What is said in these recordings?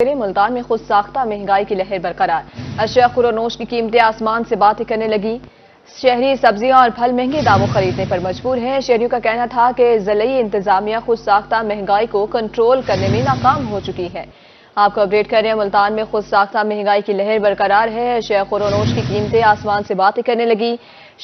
ملتان میں خود ساختہ مہنگائی کی لہر برقرار، اشیاء خورونوش کی قیمتیں آسمان سے باتیں کرنے لگی۔ شہری سبزیاں اور پھل مہنگے داموں خریدنے پر مجبور ہیں۔ شہریوں کا کہنا تھا کہ ضلعی انتظامیہ خود ساختہ مہنگائی کو کنٹرول کرنے میں ناکام ہو چکی ہے۔ آپ کو اپڈیٹ کر رہے ہیں، ملتان میں خود ساختہ مہنگائی کی لہر برقرار ہے، اشیاء خورونوش کی قیمتیں آسمان سے باتیں کرنے لگی۔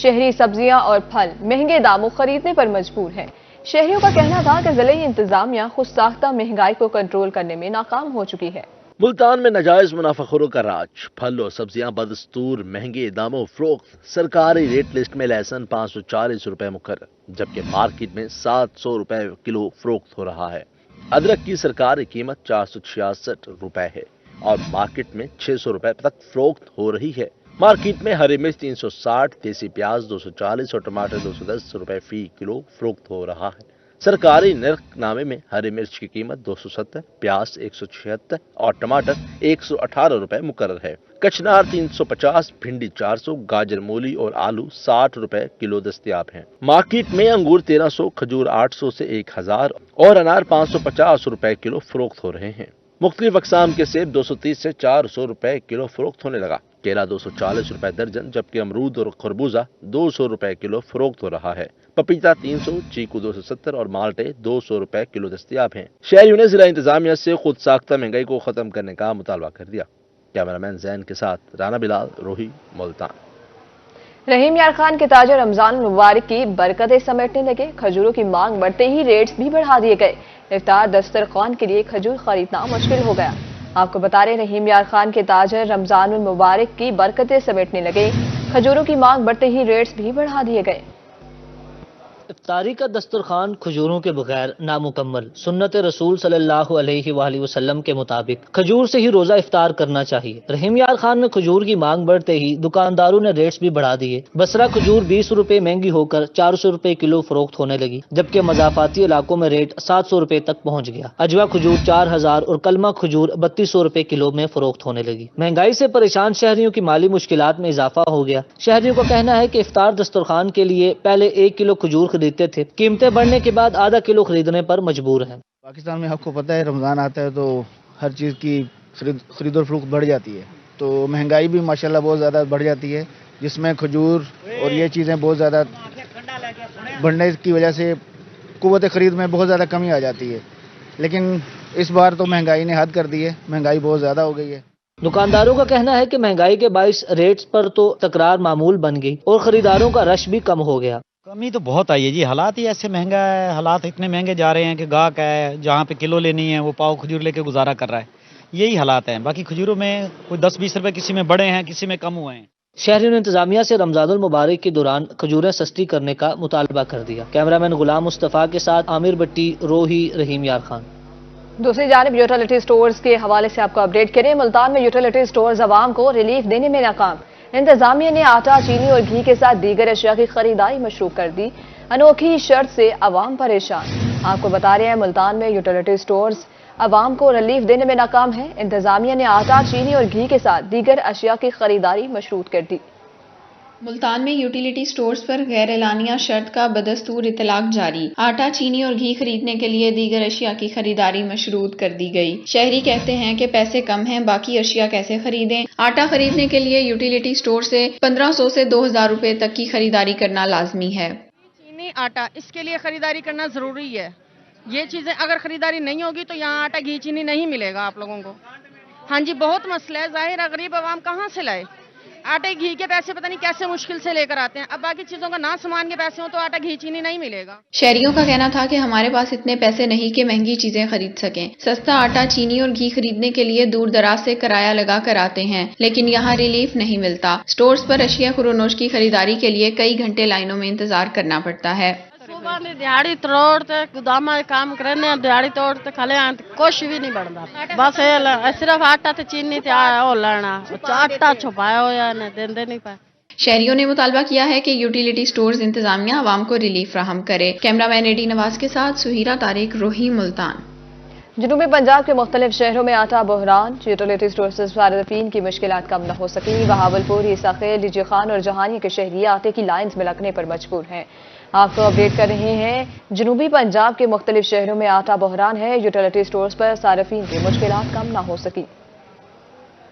شہری سبزیاں اور پھل مہنگے داموں خریدنے پر مجبور ہیں۔ شہریوں کا کہنا تھا کہ ضلعی انتظامیہ خود ساختہ مہنگائی کو کنٹرول کرنے میں ناکام ہو چکی ہے۔ ملتان میں ناجائز منافع خوروں کا راج، پھل اور سبزیاں بدستور مہنگے داموں فروخت، سرکاری ریٹ لسٹ میں لہسن 540 روپے مقرر، جبکہ مارکیٹ میں 700 روپے کلو فروخت ہو رہا ہے۔ ادرک کی سرکاری قیمت 466 روپے ہے اور مارکیٹ میں 600 روپے تک فروخت ہو رہی ہے۔ مارکیٹ میں ہری مرچ 360، دیسی پیاز 240 اور ٹماٹر 210 روپے فی کلو فروخت ہو رہا ہے۔ سرکاری نرخ نامے میں ہری مرچ کی قیمت 270، پیاز 176 اور ٹماٹر 118 روپے مقرر ہے۔ کچنار 350، بھنڈی 400، گاجر مولی اور آلو 60 روپے کلو دستیاب ہیں۔ مارکیٹ میں انگور 1300، کھجور 800 سے 1000 اور انار 550 روپے کلو فروخت ہو رہے ہیں۔ مختلف اقسام کے سیب 230 سے 400 روپے کلو فروخت ہونے لگا۔ کیلا 240 روپے درجن، جبکہ امرود اور خربوزہ 200 روپے کلو فروخت ہو رہا ہے۔ پپیتا 300، چیکو 270 اور مالٹے 200 روپے کلو دستیاب ہیں۔ شہریوں نے ضلع انتظامیہ سے خود ساختہ مہنگائی کو ختم کرنے کا مطالبہ کر دیا۔ کیمرامین زین کے ساتھ رانا بلال، روہی، ملتان۔ رحیم یار خان کے تاجر رمضان المبارک کی برکتیں سمیٹنے لگے، کھجوروں کی مانگ بڑھتے ہی ریٹس بھی بڑھا دیے گئے۔ افطار دسترخوان کے لیے کھجور خریدنا مشکل ہو گیا۔ آپ کو بتا رہے رحیم یار خان کے تاجر رمضان المبارک کی برکتیں سمیٹنے لگے، کھجوروں کی مانگ بڑھتے ہی ریٹس بھی بڑھا دیے گئے۔ افطاری کا دسترخوان کھجوروں کے بغیر نامکمل، سنت رسول صلی اللہ علیہ وآلہ وسلم کے مطابق کھجور سے ہی روزہ افطار کرنا چاہیے۔ رحیم یار خان میں کھجور کی مانگ بڑھتے ہی دکانداروں نے ریٹس بھی بڑھا دیے۔ بسرا کھجور 20 روپے مہنگی ہو کر 400 روپے کلو فروخت ہونے لگی، جبکہ مضافاتی علاقوں میں ریٹ 700 روپے تک پہنچ گیا۔ اجوا کھجور 4000 اور کلمہ کھجور 3200 روپے کلو میں فروخت ہونے لگی۔ مہنگائی سے پریشان شہریوں کی مالی مشکلات میں اضافہ ہو گیا۔ شہریوں کا کہنا ہے کہ افطار دسترخوان کے لیے پہلے 1 کلو کھجور خریدتے تھے، قیمتیں بڑھنے کے بعد آدھا کلو خریدنے پر مجبور ہیں۔ پاکستان میں آپ کو پتہ ہے رمضان آتا ہے تو ہر چیز کی خرید و فروخت بڑھ جاتی ہے، تو مہنگائی بھی ماشاءاللہ بہت زیادہ بڑھ جاتی ہے، جس میں کھجور اور یہ چیزیں بہت زیادہ بڑھنے کی وجہ سے قوت خرید میں بہت زیادہ کمی آ جاتی ہے۔ لیکن اس بار تو مہنگائی نے حد کر دی ہے، مہنگائی بہت زیادہ ہو گئی ہے۔ دکانداروں کا کہنا ہے کہ مہنگائی کے باعث ریٹس پر تو تکرار معمول بن گئی اور خریداروں کا رش بھی کم ہو گیا۔ کمی تو بہت آئی ہے جی، حالات ہی ایسے مہنگا ہے، حالات اتنے مہنگے جا رہے ہیں کہ گاہک ہے جہاں پہ کلو لینی ہے وہ پاؤ کھجور لے کے گزارا کر رہا ہے، یہی حالات ہیں۔ باقی کھجوروں میں کوئی 10-20 روپے کسی میں بڑھے ہیں، کسی میں کم ہوئے ہیں۔ شہریوں نے انتظامیہ سے رمضان المبارک کے دوران کھجوریں سستی کرنے کا مطالبہ کر دیا۔ کیمرامین غلام مصطفیٰ کے ساتھ عامر بٹی، روہی، رحیم یار خان۔ دوسری جانب یوٹیلیٹی سٹورز کے حوالے سے آپ کو اپڈیٹ کریں، ملتان میں یوٹیلیٹی سٹورز عوام کو ریلیف دینے میں ناکام۔ انتظامیہ نے آٹا، چینی اور گھی کے ساتھ دیگر اشیاء کی خریداری مشروع کر دی، انوکھی شرط سے عوام پریشان۔ آپ کو بتا رہے ہیں ملتان میں یوٹیلیٹی سٹورز عوام کو ریلیف دینے میں ناکام ہے۔ انتظامیہ نے آٹا، چینی اور گھی کے ساتھ دیگر اشیاء کی خریداری مشروع کر دی۔ ملتان میں یوٹیلیٹی سٹورز پر غیر اعلانیہ شرط کا بدستور اطلاق جاری، آٹا، چینی اور گھی خریدنے کے لیے دیگر اشیاء کی خریداری مشروط کر دی گئی۔ شہری کہتے ہیں کہ پیسے کم ہیں، باقی اشیاء کیسے خریدیں؟ آٹا خریدنے کے لیے یوٹیلیٹی سٹور سے 1500 سے 2000 روپے تک کی خریداری کرنا لازمی ہے۔ چینی، آٹا، اس کے لیے خریداری کرنا ضروری ہے۔ یہ چیزیں اگر خریداری نہیں ہوگی تو یہاں آٹا، گھی، چینی نہیں ملے گا آپ لوگوں کو۔ ہاں جی، بہت مسئلہ ہے، ظاہر ہے غریب عوام کہاں سے لائے؟ آٹے گھی کے پیسے پتہ نہیں کیسے مشکل سے لے کر آتے ہیں، اب باقی چیزوں کا نہ سامان کے پیسے ہوں تو آٹا، گھی، چینی نہیں ملے گا۔ شہریوں کا کہنا تھا کہ ہمارے پاس اتنے پیسے نہیں کہ مہنگی چیزیں خرید سکیں۔ سستا آٹا، چینی اور گھی خریدنے کے لیے دور دراز سے کرایہ لگا کر آتے ہیں، لیکن یہاں ریلیف نہیں ملتا۔ سٹورز پر اشیاء خورونوش کی خریداری کے لیے کئی گھنٹے لائنوں میں انتظار کرنا پڑتا ہے۔ صبح نے دیہڑی توڑتے گودام کام کرنے دیہڑی توڑتے کھلے آتے کچھ بھی نہیں بنتا، بس صرف آٹا تے چینی تے وہ لینا، آٹا چھپایا ہوا نے دے نہیں پائے۔ شہریوں نے مطالبہ کیا ہے کہ یوٹیلیٹی سٹورز انتظامیہ عوام کو ریلیف فراہم کرے۔ کیمرامین ایڈی نواز کے ساتھ سہیرہ طارق، روہی، ملتان۔ جنوبی پنجاب کے مختلف شہروں میں آٹا بحران، یوٹیلیٹی سٹور سے صارفین کی مشکلات کم نہ ہو سکی۔ بہاولپور، عیسیٰ خیل، ڈی جی خان اور جہانیہ کے شہری آٹے کی لائنز میں لگنے پر مجبور ہیں۔ آپ کو اپڈیٹ کر رہے ہیں جنوبی پنجاب کے مختلف شہروں میں آٹا بحران ہے، یوٹیلیٹی سٹورز پر صارفین کی مشکلات کم نہ ہو سکی۔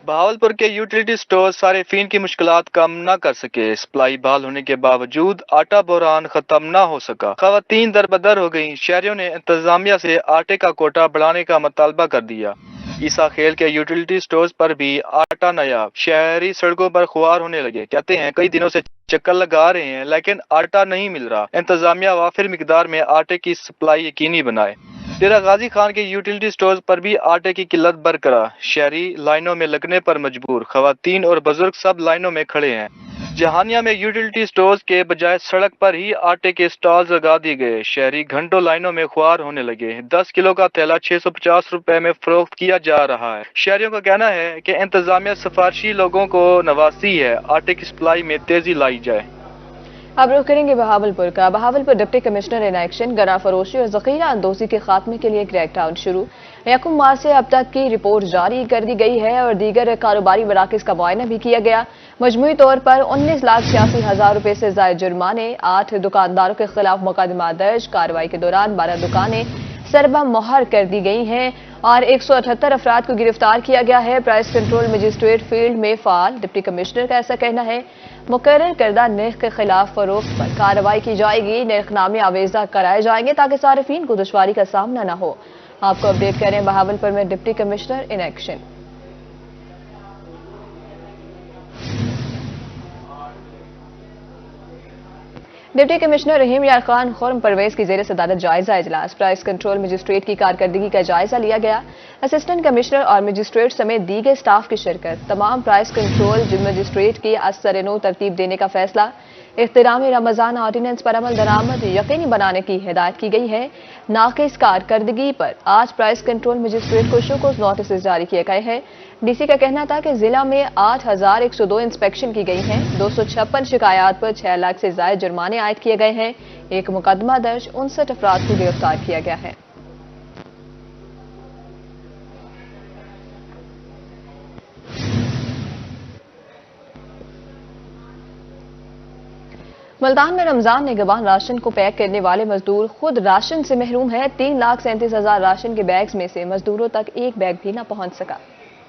بہاولپور کے یوٹیلیٹی سٹور صارفین کی مشکلات کم نہ کر سکے، سپلائی بحال ہونے کے باوجود آٹا بحران ختم نہ ہو سکا، خواتین در بدر ہو گئیں، شہریوں نے انتظامیہ سے آٹے کا کوٹا بڑھانے کا مطالبہ کر دیا۔ عیسیٰ خیل کے یوٹیلیٹی سٹورز پر بھی آٹا نیاب، شہری سڑکوں پر خوار ہونے لگے، کہتے ہیں کئی دنوں سے چکر لگا رہے ہیں لیکن آٹا نہیں مل رہا، انتظامیہ وافر مقدار میں آٹے کی سپلائی یقینی بنائے۔ ڈیرہ غازی خان کے یوٹیلیٹی سٹورز پر بھی آٹے کی قلت برقرار، شہری لائنوں میں لگنے پر مجبور، خواتین اور بزرگ سب لائنوں میں کھڑے ہیں۔ جہانیہ میں یوٹیلیٹی سٹورز کے بجائے سڑک پر ہی آٹے کے سٹالز لگا دیے گئے، شہری گھنٹوں لائنوں میں خوار ہونے لگے، 10 کلو کا تھیلا 650 روپے میں فروخت کیا جا رہا ہے۔ شہریوں کا کہنا ہے کہ انتظامیہ سفارشی لوگوں کو نواسی ہے، آٹے کی سپلائی میں تیزی لائی جائے۔ اب رخ کریں گے بہاولپور کا۔ Bahawalpur deputy commissioner in action, گنا فروشی اور ذخیرہ اندوزی کے خاتمے کے لیے کریک ڈاؤن شروع۔ 1 مارچ سے اب تک کی رپورٹ جاری کر دی گئی ہے اور دیگر کاروباری مراکز کا معائنہ بھی کیا گیا۔ مجموعی طور پر 19,86,000 روپے سے زائد جرمانے، 8 دکانداروں کے خلاف مقدمہ درج، کارروائی کے دوران 12 دکانیں سربہ مہر کر دی گئی ہیں اور 178 افراد کو گرفتار کیا گیا ہے۔ پرائس کنٹرول مجسٹریٹ فیلڈ میں فعال، ڈپٹی کمشنر کا ایسا کہنا ہے مقرر کردہ نرخ کے خلاف فروخت پر کارروائی کی جائے گی، نرخ نامے آویزہ کرائے جائیں گے تاکہ صارفین کو دشواری کا سامنا نہ ہو۔ آپ کو اپڈیٹ کریں بہاولپور میں deputy commissioner in action. Deputy commissioner Rahim Yar Khan خرم پرویز کی زیر صدارت جائزہ اجلاس، پرائس کنٹرول مجسٹریٹ کی کارکردگی کا جائزہ لیا گیا۔ اسسٹنٹ کمشنر اور مجسٹریٹ سمیت دیگر سٹاف کی شرکت۔ تمام پرائس کنٹرول مجسٹریٹ کی از سر نو ترتیب دینے کا فیصلہ۔ احترام رمضان آرڈیننس پر عمل درآمد یقینی بنانے کی ہدایت کی گئی ہے۔ ناقص کارکردگی پر آج پرائس کنٹرول مجسٹریٹ کو شوکوز نوٹسز جاری کیے گئے ہیں۔ ڈی سی کا کہنا تھا کہ ضلع میں 8,102 انسپیکشن کی گئی ہیں، 256 شکایات پر 6 لاکھ سے زائد جرمانے عائد کیے گئے ہیں، 1 مقدمہ درج، 59 افراد کو گرفتار کیا گیا ہے۔ ملتان میں رمضان نگہبان راشن کو پیک کرنے والے مزدور خود راشن سے محروم ہے۔ 3,37,000 راشن کے بیگز میں سے مزدوروں تک ایک بیگ بھی نہ پہنچ سکا۔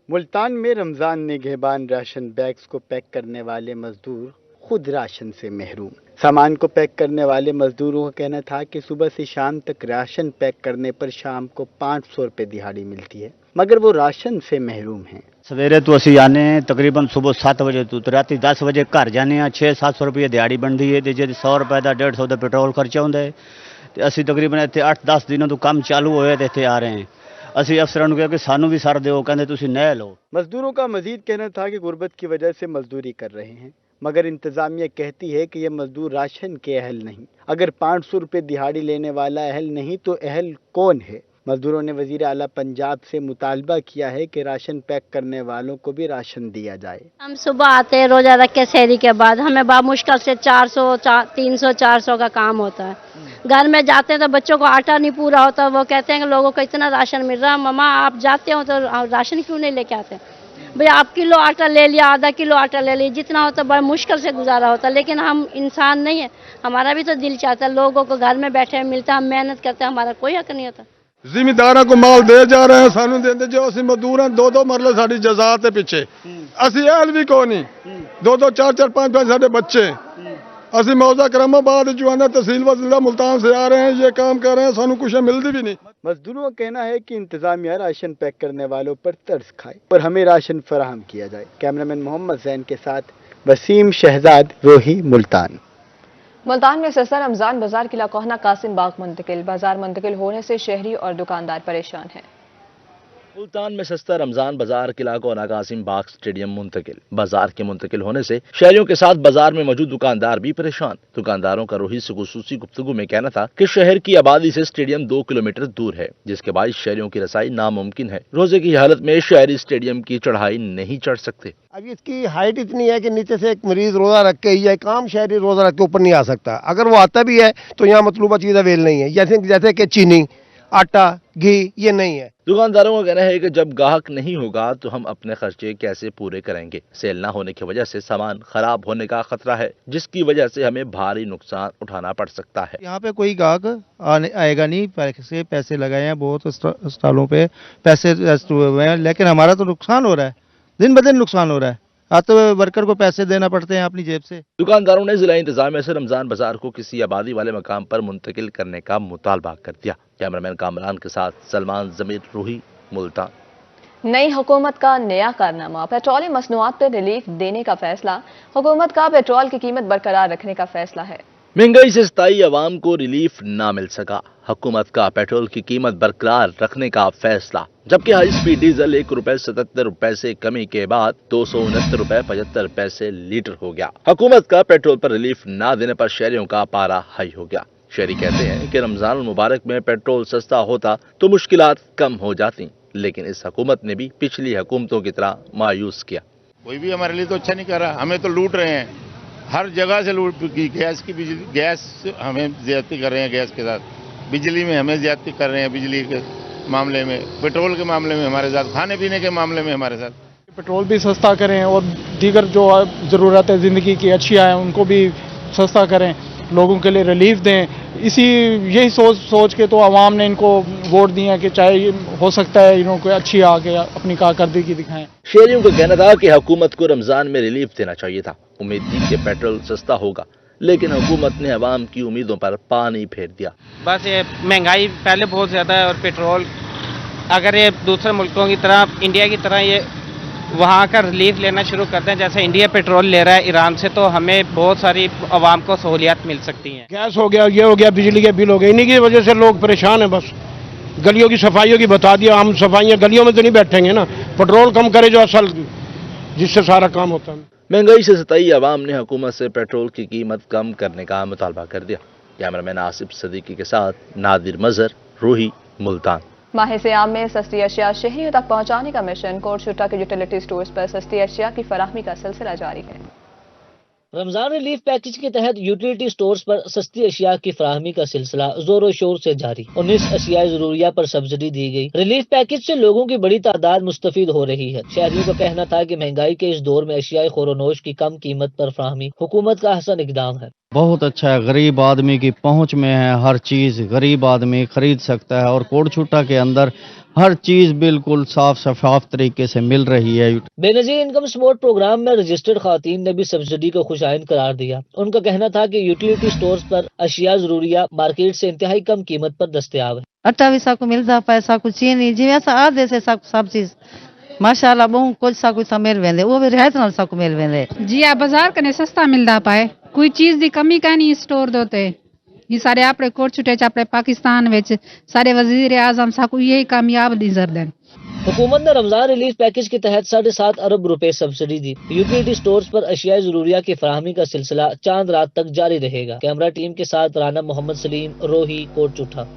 ملتان میں رمضان نگہبان راشن بیگز کو پیک کرنے والے مزدور خود راشن سے محروم۔ سامان کو پیک کرنے والے مزدوروں کا کہنا تھا کہ صبح سے شام تک راشن پیک کرنے پر شام کو 500 روپے دہاڑی ملتی ہے، مگر وہ راشن سے محروم ہیں۔ سویرے تو اسی آنے تقریباً صبح 7 بجے تو راتی 10 بجے گھر جانے 600-700 روپے دیہڑی بنتی ہے تے جے 100 روپے دا 150 دا پیٹرول خرچہ ہوندا ہے تے اسی تقریباً اتنے 8-10 دنوں تو کام چالو ہوئے تے اتنے آ رہے ہیں۔ اسی افسران کو کہا کہ سانو بھی سر دیو، کہندے تسی نہ لو۔ مزدوروں کا مزید کہنا تھا کہ غربت کی وجہ سے مزدوری کر رہے ہیں، مگر انتظامیہ کہتی ہے کہ یہ مزدور راشن کے اہل نہیں۔ اگر 500 روپے دہاڑی لینے والا اہل نہیں تو اہل کون ہے؟ مزدوروں نے وزیر اعلیٰ پنجاب سے مطالبہ کیا ہے کہ راشن پیک کرنے والوں کو بھی راشن دیا جائے۔ ہم صبح آتے ہیں روزہ رکھ کے سحری کے بعد، ہمیں بہت مشکل سے 300-400 کا کام ہوتا ہے۔ گھر میں جاتے ہیں تو بچوں کو آٹا نہیں پورا ہوتا، وہ کہتے ہیں کہ لوگوں کو اتنا راشن مل رہا، مما آپ جاتے ہو تو راشن کیوں نہیں لے کے آتے؟ بھئی آپ کلو آٹا لے لیا، آدھا کلو آٹا لے لیا، جتنا ہوتا بڑا مشکل سے گزارا ہوتا، لیکن ہم انسان نہیں ہیں، ہمارا بھی تو دل چاہتا ہے لوگوں کو گھر میں بیٹھے ملتا، ہم محنت کرتے ہیں، ہمارا کوئی حق نہیں ہوتا۔ ذمہ داراں کو مال دے جا رہے ہیں، سانو دیندے جو اسی مزدور ہیں، 2 مرلے ساڈی جزا تے پیچھے، اسی اہل بھی کو نہیں، 2 4 5 ساڈے بچے، اسی موضع کرم آباد جوانا تحصیل و ضلع ملتان سے آ رہے ہیں، یہ کام کر رہے ہیں، سانو کچھ ملتی بھی نہیں۔ مزدوروں کا کہنا ہے کہ انتظامیہ راشن پیک کرنے والوں پر ترس کھائے اور ہمیں راشن فراہم کیا جائے۔ کیمرامین محمد زین کے ساتھ وسیم شہزاد، روہی، ملتان۔ ملتان میں سستا رمضان بازار قلعہ کوہنا قاسم باغ منتقل، بازار منتقل ہونے سے شہری اور دکاندار پریشان ہیں۔ ملتان میں سستا رمضان بازار قلعہ کوہنا قاسم باغ اسٹیڈیم منتقل، بازار کے منتقل ہونے سے شہریوں کے ساتھ بازار میں موجود دکاندار بھی پریشان۔ دکانداروں کا روہی سے خصوصی گفتگو میں کہنا تھا کہ شہر کی آبادی سے اسٹیڈیم 2 کلومیٹر دور ہے، جس کے باعث شہریوں کی رسائی ناممکن ہے۔ روزے کی حالت میں شہری اسٹیڈیم کی چڑھائی نہیں چڑھ سکتے۔ اب اس کی ہائٹ اتنی ہے کہ نیچے سے ایک مریض روزہ رکھ کے یا ایک عام شہری روزہ رکھ کے اوپر نہیں آ سکتا، اگر وہ آتا بھی ہے تو یہاں مطلوبہ چیز اویل نہیں ہے، جیسے کہ چینی आटा घी ये नहीं है। दुकानदारों का कहना है कि जब ग्राहक नहीं होगा तो हम अपने खर्चे कैसे पूरे करेंगे। सेल न होने की वजह से सामान खराब होने का खतरा है, जिसकी वजह से हमें भारी नुकसान उठाना पड़ सकता है। यहाँ पे कोई ग्राहक आएगा नहीं, पैसे लगाए हैं बहुत स्टॉलों पे, पैसे वेस्ट हुए हैं, लेकिन हमारा तो नुकसान हो रहा है, दिन ब दिन नुकसान हो रहा है। तो वर्कर को पैसे देना पड़ते हैं अपनी जेब से। दुकानदारों ने जिला इंतजामिया से रमजान बाजार को किसी आबादी वाले मकाम पर मुंतकिल करने का मुतालबा कर दिया। कैमरामैन कामरान के साथ सलमान जमीर, रूही, मुल्तान। नई हुकूमत का नया कारनामा, पेट्रोलियम मसनूआत पर रिलीफ देने का फैसला। हुकूमत का पेट्रोल की कीमत बरकरार रखने का फैसला है। महंगाई से सताई अवाम को रिलीफ ना मिल सका, हुकूमत का पेट्रोल की कीमत बरकरार रखने का फैसला। जबकि हाई स्पीड डीजल ₹1.77 से कमी के बाद ₹269.75 लीटर हो गया। हुकूमत का पेट्रोल पर रिलीफ ना देने पर शहरियों का पारा हाई हो गया। शहरी कहते हैं कि रमजान मुबारक में पेट्रोल सस्ता होता तो मुश्किलात कम हो जाती, लेकिन इस हुकूमत ने भी पिछली हुकूमतों की तरह मायूस किया। कोई भी हमारे लिए तो अच्छा नहीं कर रहा, हमें तो लूट रहे हैं, हर जगह से लूट की। गैस हमें ज्यादती कर रहे हैं, गैस के साथ बिजली में हमें ज्यादती कर रहे हैं, बिजली के मामले में, पेट्रोल के मामले में हमारे साथ, खाने पीने के मामले में हमारे साथ। पेट्रोल भी सस्ता करें और दीगर जो ज़रूरत है ज़िंदगी की अच्छी आए उनको भी सस्ता करें, लोगों के लिए रिलीफ दें। यही सोच के तो आवाम ने इनको वोट दिया कि चाहे हो सकता है इनको अच्छी आके अपनी कारकर्दगी दिखाएं। शहरियों का कहना था कि हुकूमत को रमजान में रिलीफ देना चाहिए था। उम्मीद थी कि पेट्रोल सस्ता होगा, लेकिन हुकूमत ने अवाम की उम्मीदों पर पानी फेर दिया। बस ये महंगाई पहले बहुत ज़्यादा है और पेट्रोल अगर ये दूसरे मुल्कों की तरह, इंडिया की तरह ये वहाँ का रिलीफ लेना शुरू करते हैं जैसे इंडिया पेट्रोल ले रहा है ईरान से, तो हमें बहुत सारी आवाम को सहूलियात मिल सकती हैं। गैस हो गया, ये हो गया, बिजली के बिल हो गए, इन्हीं की वजह से लोग परेशान हैं। बस गलियों की सफाइयों की बता दिया, हम सफाइयाँ गलियों में तो नहीं बैठेंगे ना, पेट्रोल कम करे जो असल जिससे सारा काम होता है। महंगाई से सताई अवाम ने हुकूमत से पेट्रोल की कीमत कम करने का मुतालबा कर दिया। कैमरामैन आसिफ सदीकी के साथ नादिर मजहर, रूही, मुल्तान। माह सियाम में सस्ती अशिया शहरियों तक पहुंचाने का मिशन कोटशुट्टा के यूटिलिटी स्टोर्स पर सस्ती अशिया की फराहमी का सिलसिला जारी है। रमजान रिलीफ पैकेज के तहत यूटिलिटी स्टोर्स पर सस्ती अशिया की फराहमी का सिलसिला जोरों शोर से जारी। 19 अशिया जरूरिया पर सब्सिडी दी गई। रिलीफ पैकेज से लोगों की बड़ी तादाद मुस्तफीद हो रही है। शहरियों का कहना था कि महंगाई के इस दौर में अशिया खोरोनोश की कम कीमत पर फराहमी हुकूमत का हसन इकदाम है। बहुत अच्छा है, गरीब आदमी की पहुंच में है, हर चीज गरीब आदमी खरीद सकता है और कोटछुट्टा के अंदर हर चीज बिल्कुल साफ शफाफ तरीके से मिल रही है। बेनजीर इनकम सपोर्ट प्रोग्राम में रजिस्टर्ड खातून ने भी सब्सिडी को खुशाइन करार दिया। उनका कहना था कि यूटिलिटी स्टोर्स पर अशिया जरूरिया मार्केट से इंतहाई कम कीमत पर दस्तयाब है। आटा भी सबको मिलता, पैसा कुछ ही नहीं, जिਵੇਂ आधे से सब चीज माशाल्लाह बहुत कुछ सा कुछ मिल वेंदे, वो भी रियायत नाल सबको मिल वेंदे जी। आ बाजार कने सस्ता मिलदा पाए, कोई चीज दी कमी का नहीं स्टोर दोते। ये सारे अपने कोटछुट्टे च अपने पाकिस्तान विच सारे वजीर आजम साकू यही कामयाब नजर देन। हुकूमत ने रमजान रिलीफ पैकेज के तहत 7.5 अरब रुपए सब्सिडी दी। यूटिलिटी स्टोर्स पर अशिया जरूरिया की फराहमी का सिलसिला चांद रात तक जारी रहेगा। कैमरा टीम के साथ राना मोहम्मद सलीम, रोही, कोटचुट्टा।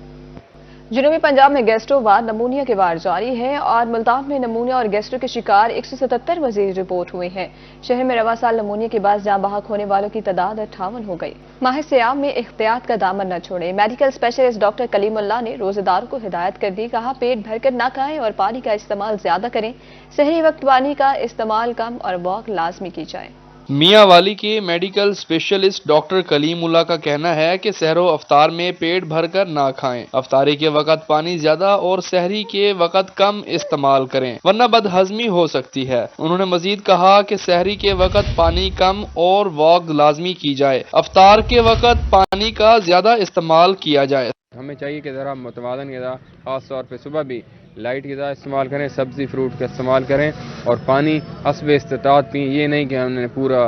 जनूबी पंजाब में गैस्ट्रो वार नमूनिया के वार जारी है और मुल्तान में नमूनिया और गैस्ट्रो के शिकार 177 मजीद रिपोर्ट हुए हैं। शहर में रवा साल नमूनिया के बाद जाँ बहक होने वालों की तादाद 58 हो गई। माह सियाम में एहतियात का दामन न छोड़े। मेडिकल स्पेशलिस्ट डॉक्टर कलीमुल्लाह ने रोजेदारों को हिदायत कर दी। कहा पेट भरकर न खाएं और पानी का इस्तेमाल ज्यादा करें। सहरी वक्त पानी का इस्तेमाल कम और वॉक लाजमी की जाए। मियांवाली के मेडिकल स्पेशलिस्ट डॉक्टर कलीमुल्लाह का कहना है कि सहरो अफ्तार में पेट भरकर ना खाएं, अफ्तारी के वक्त पानी ज्यादा और सहरी के वक्त कम इस्तेमाल करें वरना बदहजमी हो सकती है। उन्होंने मजीद कहा कि सहरी के वक्त पानी कम और वॉक लाजमी की जाए, अफ्तार के वक्त पानी का ज्यादा इस्तेमाल किया जाए। हमें चाहिए कि ज़रा मुतवाज़न ग़िज़ा, ख़ास तौर पे सुबह भी लाइट ग़िज़ा इस्तेमाल करें, सब्ज़ी फ्रूट का इस्तेमाल करें और पानी हस्ब इस्तिताअत पिएं। ये नहीं कि हमने पूरा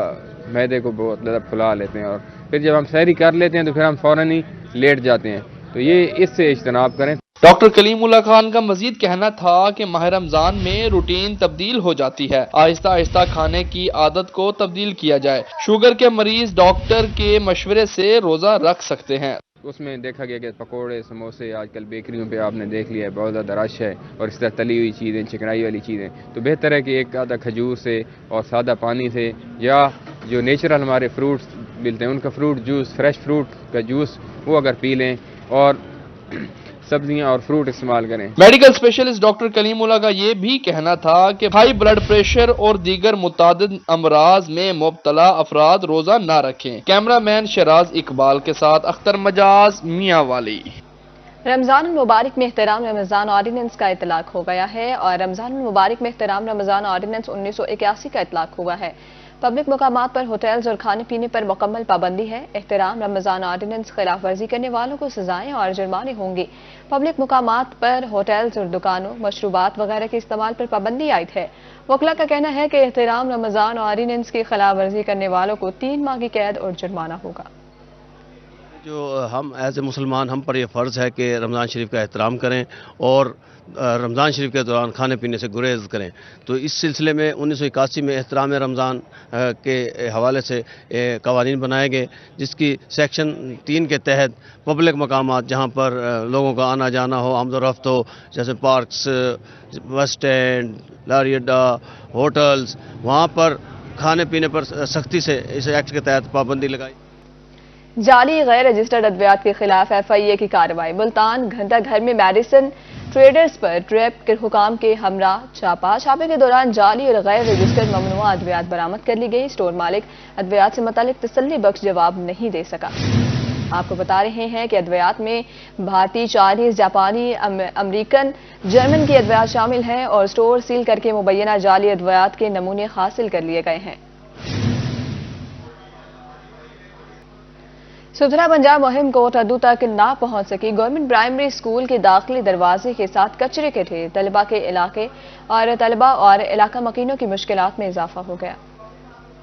मैदे को बहुत ज़्यादा फुला लेते हैं और फिर जब हम सहरी कर लेते हैं तो फिर हम फ़ौरन ही लेट जाते हैं, तो ये इससे इज्तनाब करें। डॉक्टर कलीमुल्लाह खान का मजीद कहना था कि माह रमजान में रूटीन तब्दील हो जाती है, आहिस्ता आहिस्ता खाने की आदत को तब्दील किया जाए। शुगर के मरीज डॉक्टर के मशवरे से रोजा रख सकते हैं। उसमें देखा गया कि पकोड़े, समोसे आजकल बेकरियों पे आपने देख लिया है बहुत ज़्यादा रश है और इस तरह तली हुई चीज़ें, चिकनाई वाली चीज़ें, तो बेहतर है कि एक आधा खजूर से और सादा पानी से या जो नेचुरल हमारे फ्रूट्स मिलते हैं उनका फ्रूट जूस, फ्रेश फ्रूट का जूस वो अगर पी लें और सब्जियां और फ्रूट इस्तेमाल करें। मेडिकल स्पेशलिस्ट डॉक्टर कलीमुल्लाह का ये भी कहना था कि हाई ब्लड प्रेशर और दीगर मुतादिद अमराज में मुब्तला अफराद रोजा ना रखें। कैमरामैन शराज इकबाल के साथ अख्तर मजाज, मियां वाली। रमजान मुबारक में एहतराम रमजान ऑर्डिनेंस का इतलाक हो गया है और रमजान मुबारक में एहतराम रमजान ऑर्डिनेंस 1981 का इतलाक हुआ है। पब्लिक मकामात पर होटल्स और खाने पीने पर मुकम्मल पाबंदी है। एहतराम रमजान ऑर्डिनेंस खिलाफ वर्जी करने वालों को सजाएं और जुर्माने होंगे। पब्लिक मकामात पर होटल्स और दुकानों, मशरूबात वगैरह के इस्तेमाल पर पाबंदी आयद है। वकला का कहना है कि एहतराम रमजान ऑर्डिनेंस की खिलाफ वर्जी करने वालों को 3 माह की कैद और जुर्माना होगा। जो हम एज ए मुसलमान हम पर यह फ़र्ज़ है कि रमज़ान शरीफ का एहतराम करें और रमज़ान शरीफ के दौरान खाने पीने से गुरेज करें। तो इस सिलसिले में 1981 में एहतराम रमज़ान के हवाले से कवानीन बनाए गए, जिसकी सेक्शन 3 के तहत पब्लिक मकामात जहाँ पर लोगों का आना जाना हो, आमद-ओ-रफ्त हो, जैसे पार्क्स, बस स्टैंड, लारी अड्डा, होटल्स, वहाँ पर खाने पीने पर सख्ती से इस एक्ट के तहत पाबंदी लगाई। जाली गैर रजिस्टर्ड अद्वियात के खिलाफ FIA की कार्रवाई। मुल्तान घंटा घर में मेडिसिन ट्रेडर्स पर ट्रैप के हुकाम के हमरा छापे के दौरान जाली और गैर रजिस्टर्ड ममनुआ अद्वियात बरामद कर ली गई। स्टोर मालिक अद्वियात से मुतालिक तसल्ली बख्श जवाब नहीं दे सका। आपको बता रहे हैं कि अद्वियात में भारतीय, चाइनीज, जापानी, अमेरिकन, जर्मन की अद्वियात शामिल हैं और स्टोर सील करके मुबैना जाली अद्वियात के नमूने हासिल कर लिए गए हैं। सुथरा पंजाब मुहिम कोट अद्दू तक ना पहुंच सकी। गवर्नमेंट प्राइमरी स्कूल के दाखिली दरवाजे के साथ कचरे के ढेर, तलबा के इलाके और तलबा और इलाका मकीनों की मुश्किलात में इजाफा हो गया।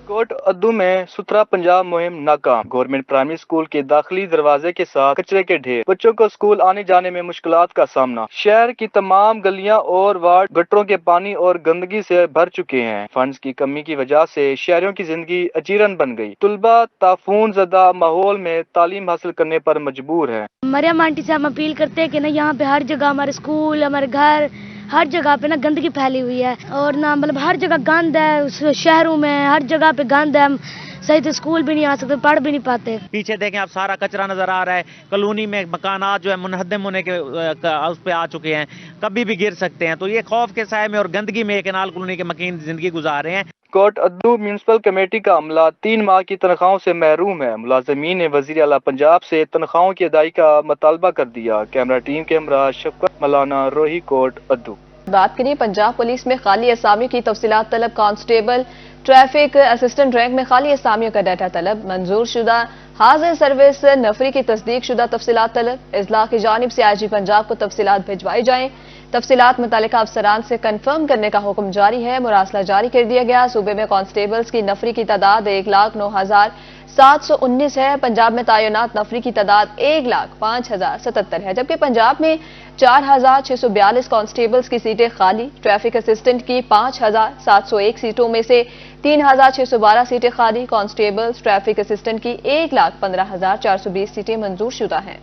कोट अद्दू में सुथरा पंजाब मुहिम नाकाम। गवर्नमेंट प्राइमरी स्कूल के दाखिली दरवाजे के साथ कचरे के ढेर, बच्चों को स्कूल आने जाने में मुश्किलात का सामना। शहर की तमाम गलियां और वार्ड गटरों के पानी और गंदगी से भर चुके हैं। फंड्स की कमी की वजह से शहरियों की जिंदगी अजीरन बन गई। तुलबा ताफून ज़दा माहौल में तालीम हासिल करने पर मजबूर है। मरियम आंटी से हम अपील करते हैं कि ना यहाँ पे हर जगह हमारे स्कूल, हमारे घर, हर जगह पे ना गंदगी फैली हुई है और ना मतलब हर जगह गंद है। उस शहरों में हर जगह पे गंद है। हम सही से स्कूल भी नहीं आ सकते, पढ़ भी नहीं पाते। पीछे देखें आप, सारा कचरा नजर आ रहा है। कॉलोनी में मकानात जो है मुनहदम होने के उस पे आ चुके हैं, कभी भी गिर सकते हैं। तो ये खौफ के साए में और गंदगी में केनाल कॉलोनी के मकीन जिंदगी गुजार रहे हैं। कोट अद्दू म्यूनसिपल कमेटी का अमला 3 माह की तनख्वाहों से महरूम है। मुलाजमीन ने वजीर आला पंजाब से तनख्वाहों की अदाई का मुतालबा कर दिया। कैमरा टीम के हमरा शफकत मलाना, रोही, कोट अद्दू। बात करिए पंजाब पुलिस में खाली असामियों की तफसीलात तलब। कांस्टेबल, ट्रैफिक असिस्टेंट रैंक में खाली असामियों का डाटा तलब। मंजूर शुदा हाजिर सर्विस नफरी की तस्दीक शुदा तफसीलात तलब। इजला की जानिब से IG पंजाब को तफसीलात भिजवाई जाएं। तफसीलात मुतालिका अफसरान से कन्फर्म करने का हुक्म जारी है। मुरासला जारी कर दिया गया। सूबे में कांस्टेबल्स की नफरी की तादाद 1,09,719 है। पंजाब में तैनात नफरी की तादाद 1,05,077 है, जबकि पंजाब में 4,642 कांस्टेबल्स की सीटें खाली। ट्रैफिक असिस्टेंट की 5,701 सीटों में से 3,612 सीटें खाली। कांस्टेबल्स, ट्रैफिक असिस्टेंट की 1,15,420 सीटें मंजूर शुदा हैं।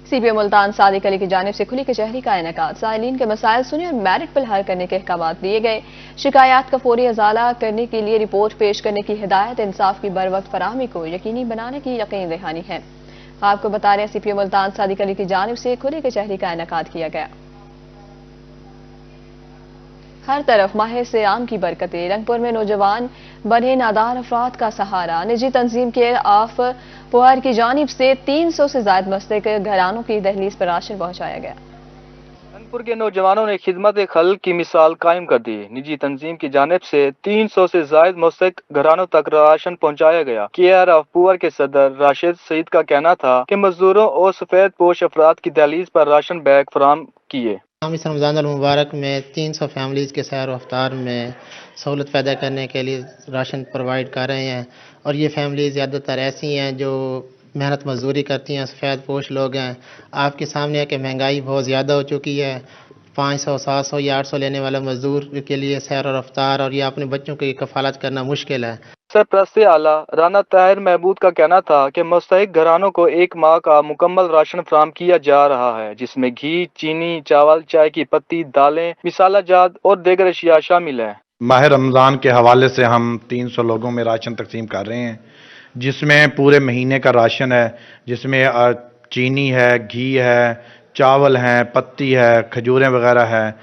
CPO मुल्तान सादिक अली की जानिब से खुली कचहरी का इनेकाद। साइलिन के मसाइल सुने और मेरिट पर हल करने के अहकाम दिए गए। शिकायत का फौरी अजाला करने के लिए रिपोर्ट पेश करने की हिदायत। इंसाफ की बर वक्त फराहमी को यकीनी बनाने की यकीन दहानी है। आपको बता रहे हैं CPO मुल्तान सादिक अली की जानिब से खुली कचहरी का इनेकाद किया गया। हर तरफ माह सियाम की बरकतें। रंगपुर में नौजवान बने नादार अफराद का सहारा। निजी तंजीम केयर ऑफ पुअर की जानिब से 300 से ज्यादा मुस्तहिक घरानों की दहलीज पर राशन पहुंचाया गया। रंगपुर के नौजवानों ने खिदमत खल की मिसाल कायम कर दी। निजी तंजीम की जानिब से 300 से ज्यादा मुस्तहिक घरानों तक राशन पहुंचाया गया। केयर ऑफ पुअर के सदर राशिद सईद का कहना था कि मजदूरों और सफेद पोश अफराद की दहलीज पर राशन बैग फराहम किए। हम इस रमज़ान मुबारक में 300 फैमिलीज़ के सैर रफ्तार में सहूलत पैदा करने के लिए राशन प्रोवाइड कर रहे हैं और ये फैमिली ज़्यादातर ऐसी हैं जो मेहनत मजदूरी करती हैं, सफ़ेद पोश लोग हैं। आपके सामने है कि महंगाई बहुत ज़्यादा हो चुकी है। 500, 700 या 800 लेने वाला मजदूर के लिए सैर और रफ्तार और या अपने बच्चों की कफालत करना मुश्किल है। सरपरस्त आला राना ताहिर महमूद का कहना था कि मुस्तहिक घरानों को 1 माह का मुकम्मल राशन फराहम किया जा रहा है, जिसमें घी, चीनी, चावल, चाय की पत्ती, दालें, मिसाला जात और दीगर अशिया शामिल है। माह रमज़ान के हवाले से हम 300 लोगों में राशन तकसीम कर रहे हैं, जिसमें पूरे महीने का राशन है, जिसमें चीनी है, घी है, चावल हैं, पत्ती है, खजूरें वगैरह है।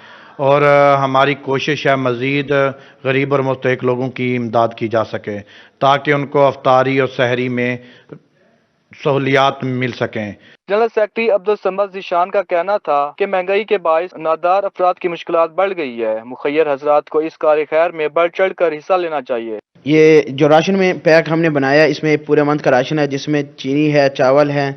और हमारी कोशिश है मज़ीद गरीब और मुस्तहिक लोगों की इमदाद की जा सके ताकि उनको अफ्तारी और सहरी में सहूलियात मिल सकें। जनरल सेक्रेटरी अब्दुल समद ज़ीशान का कहना था कि महंगाई के बायस नादार अफराद की मुश्किलात बढ़ गई है। मुखय्यर हजरात को इस कार खैर में बढ़ चढ़ कर हिस्सा लेना चाहिए। ये जो राशन में पैक हमने बनाया, इसमें पूरे मंथ का राशन है, जिसमें चीनी है, चावल है,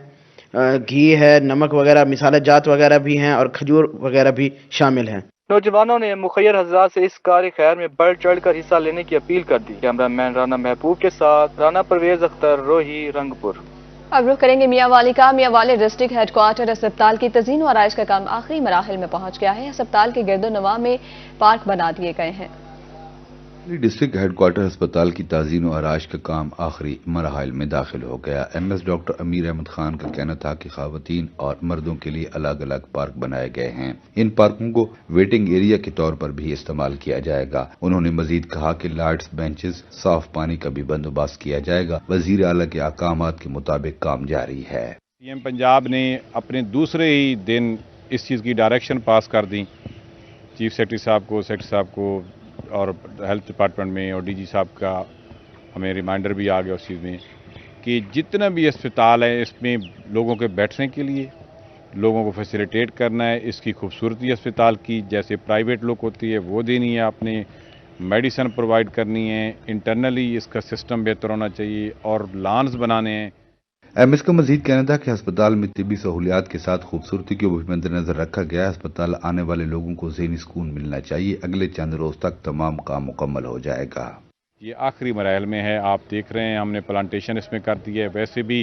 घी है, नमक वगैरह, मिसाले जात वगैरह भी हैं और खजूर वगैरह भी शामिल हैं। नौजवानों ने मुखय्यर हजरात से इस कार खैर में बढ़ चढ़ कर हिस्सा लेने की अपील कर दी। कैमरामैन राना महबूब के साथ राना परवेज अख्तर, रोही, रंगपुर। अब रुख करेंगे मियांवाली का। मियांवाली डिस्ट्रिक्ट हेडक्वार्टर अस्पताल की तज़ीन और आराइश का काम आखिरी मराहिल में पहुंच गया है। अस्पताल के गिरदोनवा में पार्क बना दिए गए हैं। डिस्ट्रिक्ट हेडक्वार्टर अस्पताल की ताज़ीन और आराइश का काम आखिरी मराहिल में दाखिल हो गया। MS डॉक्टर अमीर अहमद खान का कहना था कि ख़वातीन और मर्दों के लिए अलग अलग पार्क बनाए गए हैं। इन पार्कों को वेटिंग एरिया के तौर पर भी इस्तेमाल किया जाएगा। उन्होंने मजीद कहा कि लाइट्स, बेंचेस, साफ पानी का भी बंदोबस्त किया जाएगा। वजीर आला के अहकामात के मुताबिक काम जारी है। CM पंजाब ने अपने दूसरे ही दिन इस चीज़ की डायरेक्शन पास कर दी चीफ सेक्रेटरी साहब को, सेक्रेटरी साहब को और हेल्थ डिपार्टमेंट में, और DG साहब का हमें रिमाइंडर भी आ गया उस चीज़ में कि जितना भी अस्पताल है इसमें लोगों के बैठने के लिए, लोगों को फैसिलिटेट करना है। इसकी खूबसूरती अस्पताल की जैसे प्राइवेट लुक होती है वो देनी है, आपने मेडिसिन प्रोवाइड करनी है, इंटरनली इसका सिस्टम बेहतर होना चाहिए और लॉन्स बनाने हैं। MS का मजीद कहना था कि अस्पताल में तिब्बी सहूलियात के साथ खूबसूरती को भी मद्देनजर रखा गया है। अस्पताल आने वाले लोगों को ज़हनी सुकून मिलना चाहिए। अगले चंद रोज तक तमाम काम मुकम्मल हो जाएगा। ये आखिरी मराहल में है। आप देख रहे हैं हमने प्लांटेशन इसमें कर दी है। वैसे भी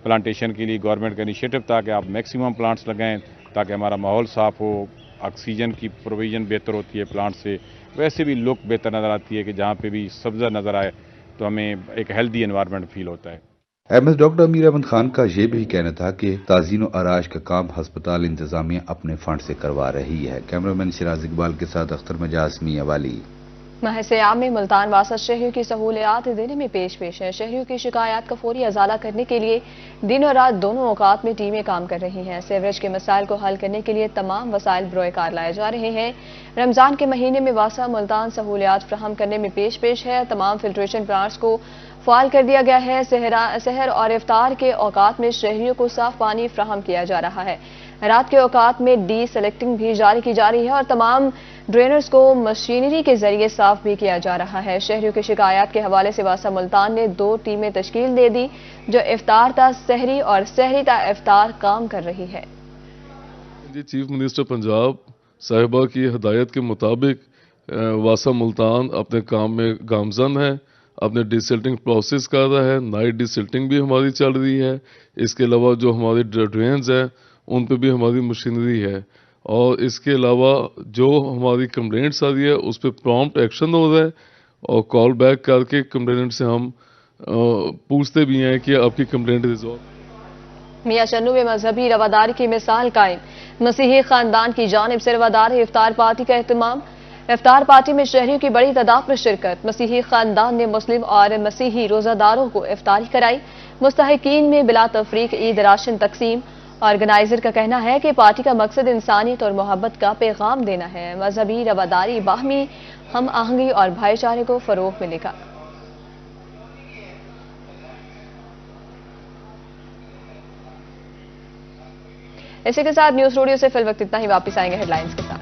प्लांटेशन के लिए गवर्नमेंट का इनिशिएटिव था कि आप मैक्सिमम प्लांट्स लगाएं ताकि हमारा माहौल साफ़ हो, ऑक्सीजन की प्रोविज़न बेहतर होती है प्लांट से। वैसे भी लुक बेहतर नज़र आती है कि जहाँ पे भी सब्ज़ा नज़र आए तो हमें एक हेल्दी एनवायरनमेंट फील होता है। MS डॉक्टर अमीर अहमद खान का ये भी कहना था कि ताज़ीन और आराइश का काम अस्पताल इंतजामिया अपने फंड से करवा रही है। कैमरामैन सिराज इकबाल के साथ अख्तर मजाज, मियांवाली। माह सियाम में मुल्तान वासत शहरियों की सहूलियात देने में पेश है। शहरियों की शिकायत का फौरी अजाला करने के लिए दिन और रात दोनों औकात में टीमें काम कर रही हैं। सीवरेज के मसाइल को हल करने के लिए तमाम वसाइल बरोए कार लाए जा रहे हैं। रमजान के महीने में वासा मुल्तान सहूलियात फ्राहम करने में पेश है। तमाम फिल्ट्रेशन प्लांट्स को फाल कर दिया गया है। सहर और इफ्तार के औकात में शहरियों को साफ पानी फ्राहम किया जा रहा है। रात के औकात में डी सेलेक्टिंग भी जारी की जा रही है और तमाम ड्रेनर्स को मशीनरी के जरिए साफ भी किया जा रहा है। शहरियों की शिकायत के हवाले से वासा मुल्तान ने 2 टीमें तश्कील दे दी जो इफ्तार ता सहरी और सहरी ता इफ्तार काम कर रही है। चीफ मिनिस्टर पंजाब साहिबा की हदायत के मुताबिक वासा मुल्तान अपने काम में गामजन है, अपने डिसिल्टिंग प्रोसेस कर रहा है। नाइट डिसिल्टिंग भी हमारी चल रही है। इसके अलावा जो हमारी ड्रेन्स हैं उन पे भी हमारी मशीनरी है और इसके अलावा जो हमारी कंप्लेंट्स आ रही है उस पर प्रॉम्प्ट एक्शन हो रहा है और कॉल बैक करके कंप्लेंट से हम पूछते भी हैं कि आपकी कंप्लेंट रिजॉल्व। मियां चन्नू में मजहबी रवादारी की मिसाल कायम। मसीही खानदान की जानिब से रवादार इफ्तार पार्टी का एहतमाम। इफ्तार पार्टी में शहरियों की बड़ी तादाद में शिरकत। मसीही खानदान ने मुस्लिम और मसीही रोजादारों को इफ्तारी कराई। मुस्तहिकीन में बिला तफरीक ईद राशन तकसीम। ऑर्गेनाइजर का कहना है कि पार्टी का मकसद इंसानियत और मोहब्बत का पैगाम देना है। मजहबी रवादारी, बाहमी हम आहंगी और भाईचारे को फरोग मिलेगा। इसी के साथ न्यूज स्टूडियो से फिल वक्त इतना ही। वापस आएंगे हेडलाइंस के साथ।